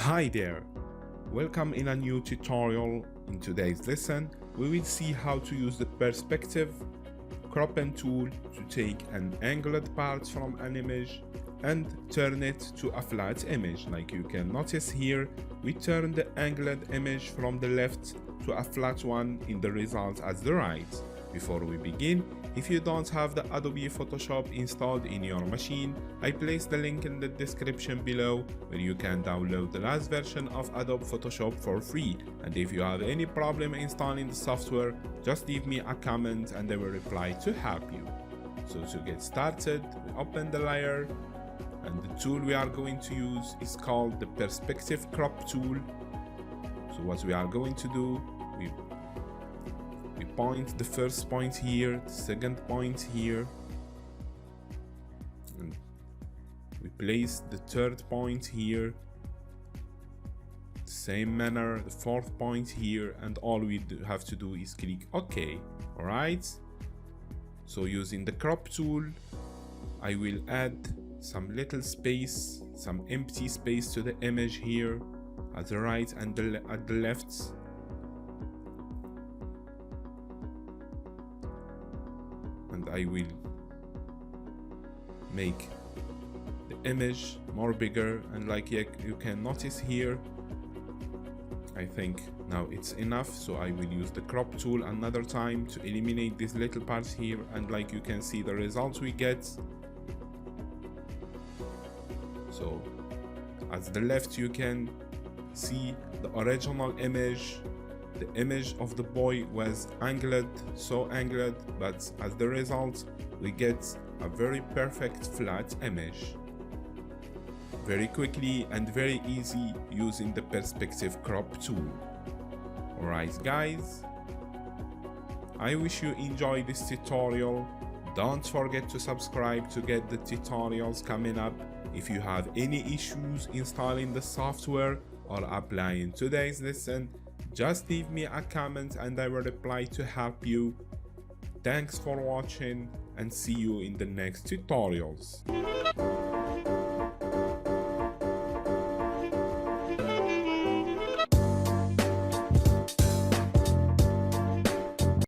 Hi there! Welcome in a new tutorial. In today's lesson, we will see how to use the perspective cropping tool to take an angled part from an image and turn it to a flat image. Like you can notice here, we turn the angled image from the left to a flat one in the result as the right. Before we begin, if you don't have the Adobe Photoshop installed in your machine, I place the link in the description below where you can download the last version of Adobe Photoshop for free. And if you have any problem installing the software, just leave me a comment and I will reply to help you. So to get started, we open the layer and the tool we are going to use is called the Perspective Crop tool. So what we are going to do, we point the first point here, the second point here, and we place the third point here, same manner, the fourth point here, and all we have to do is click OK. Alright, so using the crop tool, I will add some little space, some empty space to the image here at the right and at the left. And I will make the image more bigger, and like you can notice here, I think now it's enough, so I will use the crop tool another time to eliminate these little parts here, and like you can see the results we get. So at the left you can see the original image. The image of the boy was angled, so angled, but as the result we get a very perfect flat image. Very quickly and very easy using the perspective crop tool. Alright guys, I wish you enjoyed this tutorial. Don't forget to subscribe to get the tutorials coming up. If you have any issues installing the software or applying today's lesson, just leave me a comment and I will reply to help you. Thanks for watching and see you in the next tutorials.